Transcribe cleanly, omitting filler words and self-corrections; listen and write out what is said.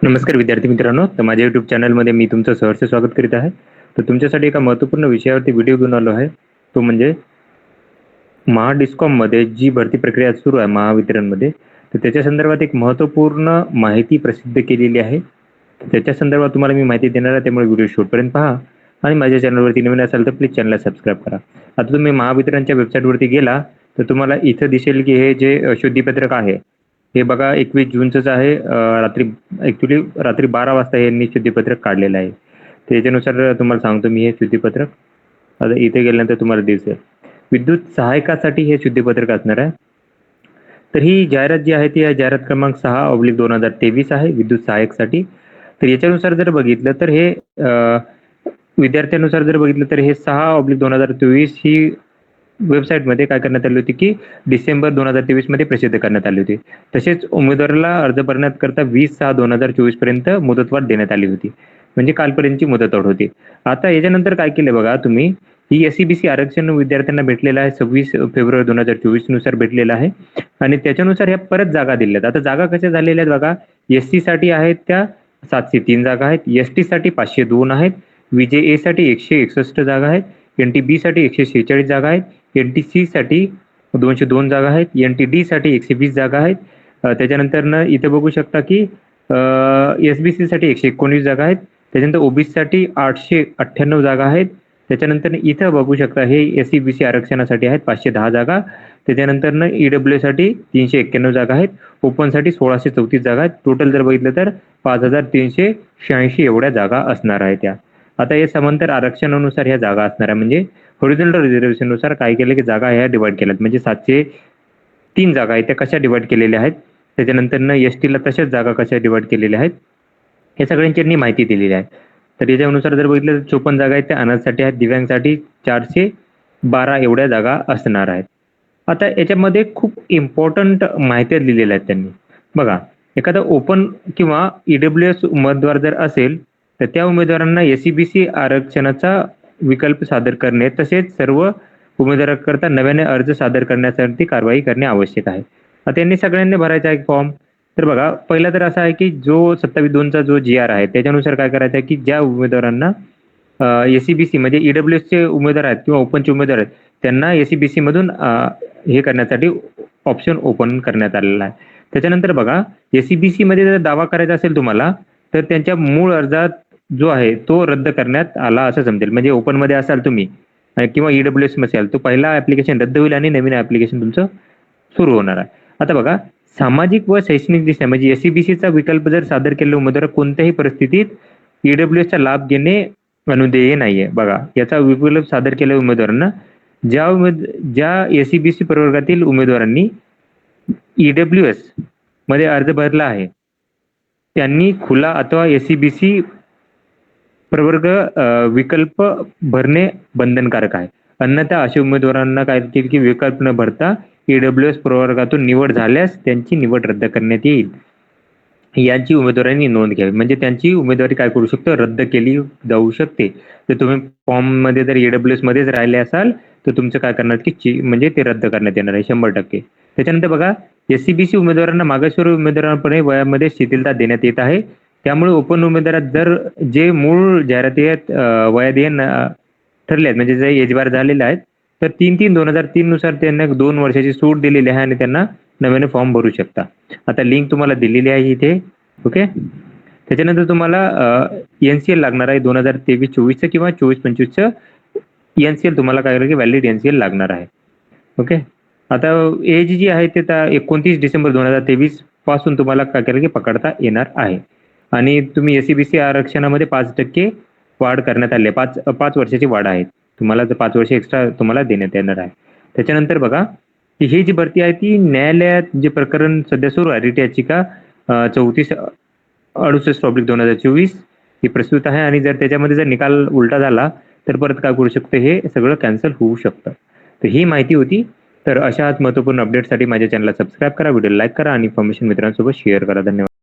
नमस्कार विद्यार्थी मित्रांनो, तर माझ्या यूट्यूब चॅनलमध्ये मी तुमचं सहर्ष स्वागत करीत आहे. तर तुमच्यासाठी एका महत्त्वपूर्ण विषयावरती व्हिडिओ घेऊन आलो आहे. तो म्हणजे महाडिस्कॉममध्ये जी भरती प्रक्रिया सुरू आहे महावितरणमध्ये, तर त्याच्या संदर्भात एक महत्त्वपूर्ण माहिती प्रसिद्ध केलेली आहे. त्याच्या संदर्भात तुम्हाला मी माहिती देणार आहे, त्यामुळे व्हिडिओ शेवटपर्यंत पहा आणि माझ्या चॅनलवरती नवीन असाल तर प्लीज चॅनलला सबस्क्राईब करा. आता तुम्ही महावितरणच्या वेबसाईटवरती गेला तर तुम्हाला इथं दिसेल की हे जे शुद्धीपत्रक आहे हे बघा 21 जूनचंच आहे. रात्री ॲक्च्युली रात्री 12 वाजता यांनी शुद्धीपत्रक काढलेलं आहे. त्याच्यानुसार तुम्हाला सांगतो मी हे शुद्धीपत्रक. आता इथे गेल्यानंतर तुम्हाला दिसेल विद्युत सहायकासाठी हे शुद्धीपत्रक असणार आहे. तर ही जाहिरात जी आहे ती आहे जाहिरात क्रमांक 6/2023 आहे विद्युत सहायकसाठी. तर याच्यानुसार जर बघितलं तर हे विद्यार्थ्यानुसार जर बघितलं तर हे 6/2023 ही वेबसाईटमध्ये काय करण्यात आली होती की डिसेंबर 2023 मध्ये प्रसिद्ध करण्यात आली होती. तसेच उमेदवाराला अर्ज भरण्याकरता 20/6/2024 पर्यंत मुदतवाढ देण्यात आली होती. म्हणजे कालपर्यंतची मुदतवाढ होती. आता याच्यानंतर काय केलं बघा तुम्ही, ही एसईबीसी आरक्षण विद्यार्थ्यांना भेटलेलं आहे 26 फेब्रुवारी 2024 नुसार भेटलेलं आहे आणि त्याच्यानुसार ह्या परत जागा दिल्यात. आता जागा कशा झालेल्या आहेत बघा, एससी साठी आहेत त्या 703 जागा आहेत, एसटी साठी 502 आहेत, विजेए साठी 161 जागा आहेत, एनटीबी साठी 146 जागा आहेत, एनटीसी साठी 202 जागा आहेत, एनटीडी साठी 120 जागा आहेत. त्याच्यानंतर इथे बघू शकता की एसबीसी साठी 119 जागा आहेत. त्याच्यानंतर ओबीसी साठी 898 जागा आहेत. त्याच्यानंतर इथं बघू शकता हे एससीबीसी आरक्षणासाठी आहेत 510 जागा. त्याच्यानंतर ईडब्ल्यू साठी 391 जागा आहेत, ओपन साठी 1634 जागा आहेत. टोटल जर बघितलं तर 5386 एवढ्या जागा असणार आहेत त्या. आता हे समांतर आरक्षणानुसार ह्या जागा असणार आहे. म्हणजे हॉरिझॉन्टल रिझर्वेशन नुसार काय केलं की जागा ह्या डिवाइड केल्यात. म्हणजे 703 जागा आहेत त्या कशा डिवाइड केलेल्या आहेत. त्याच्यानंतर एसटीला तशाच जागा कशा डिवाइड केलेल्या आहेत हे सगळ्यांची माहिती दिलेली आहे. तर याच्यानुसार जर बघितलं तर 54 जागा आहेत त्या अनाथसाठी आहेत, दिव्यांगसाठी 412 एवढ्या जागा असणार आहेत. आता याच्यामध्ये खूप इम्पॉर्टंट माहिती दिलेल्या आहेत त्यांनी. बघा, एखादा ओपन किंवा ईडब्ल्यूएस उमेदवार जर असेल तर त्या उमेदवारांना एसईबीसी आरक्षणाचा विकल्प सादर करणे तसेच सर्व उमेदवारांकरता नव्याने अर्ज सादर करण्यासाठी कारवाई करणे आवश्यक आहे. आता त्यांनी सगळ्यांनी भरायचा एक फॉर्म. तर बघा, पहिला तर असा आहे की जो 27/2 जो जी आर आहे त्याच्यानुसार काय करायचं आहे की ज्या उमेदवारांना एसईबीसी म्हणजे ईडब्ल्यूएसचे उमेदवार आहेत किंवा ओपनचे उमेदवार आहेत त्यांना एसईबीसी मधून हे करण्यासाठी ऑप्शन ओपन करण्यात आलेला आहे. त्याच्यानंतर बघा, एसईबीसी मध्ये जर दावा करायचा असेल तुम्हाला तर त्यांच्या मूळ अर्जात जो आहे तो रद्द करण्यात आला असं समजेल. म्हणजे ओपन मध्ये असाल तुम्ही किंवा ईडब्ल्यूएस मध्ये असाल तो पहिला ऍप्लिकेशन रद्द होईल आणि नवीन ऍप्लिकेशन तुमचं सुरू होणार आहे. आता बघा, सामाजिक व शैक्षणिक दृष्ट्या म्हणजे एसईबीसीचा विकल्प जर सादर केलेला उमेदवार कोणत्याही परिस्थितीत ईडब्ल्यूएसचा लाभ घेणे अनुदेय नाहीये. बघा, याचा विकल्प सादर केलेल्या उमेदवारांना ज्या एसईबीसी प्रवर्गातील उमेदवारांनी ईडब्ल्यूएस मध्ये अर्ज भरला आहे त्यांनी खुला अथवा एसईबीसी प्रवर्ग विकल्प भरणे बंधनकारक आहे. अन्यथा अशा उमेदवारांना काय केलं की विकल्प न भरता ईडब्ल्यूएस प्रवर्गातून निवड झाल्यास त्यांची निवड रद्द करण्यात येईल. यांची उमेदवारांनी नोंद घ्यावी. म्हणजे त्यांची उमेदवारी काय करू शकतो, रद्द केली जाऊ शकते. तर तुम्ही फॉर्म मध्ये जर ईडब्ल्यूएस मध्येच राहिले असाल तर तुमचं काय करणार की म्हणजे ते रद्द करण्यात येणार आहे 100%. त्याच्यानंतर बघा, एससीबीसी उमेदवारांना मागासवर्गीय उमेदवारांपणे वयामध्ये शिथिलता देण्यात येत आहे. त्यामुळे ओपन उमेदवारात जर जे मूळ जाहिराती आहेत वयाधीन ठरले आहेत म्हणजे जे एजबार झालेले आहेत तर 3/3/2003 नुसार त्यांना 2 वर्षाची सूट दिलेली आहे आणि त्यांना नव्याने फॉर्म भरू शकता. आता लिंक तुम्हाला दिलेली आहे इथे. ओके. त्याच्यानंतर तुम्हाला एनसीएल लागणार आहे 2023-24 किंवा 24-25 एनसीएल तुम्हाला काय करेल की व्हॅलिड एनसीएल लागणार आहे. ओके. आता एज जी आहे ते 29 डिसेंबर 2023 पासून तुम्हाला काय करेल की पकडता येणार आहे. आणि तुम्ही एसईबीसी आरक्षणामध्ये 5% वाढ करण्यात आली आहे. 5 वर्षाची वाढ आहे. तुम्हाला 5 वर्ष एक्स्ट्रा तुम्हाला देण्यात येणार आहे. त्याच्यानंतर बघा, ही जी भरती आहे ती न्यायालयात जे प्रकरण सध्या सुरू आहे रिट याचिका 34/68/2024 ही प्रस्तुत आहे आणि जर त्याच्यामध्ये जर निकाल उलटा झाला तर परत काय करू शकतं, हे सगळं कॅन्सल होऊ शकतं. तर ही माहिती होती. तर अशाच महत्त्वपूर्ण अपडेटसाठी माझ्या चॅनलला सबस्क्राईब करा, व्हिडिओ लाईक करा आणि इन्फॉर्मेशन मित्रांसोबत शेअर करा. धन्यवाद.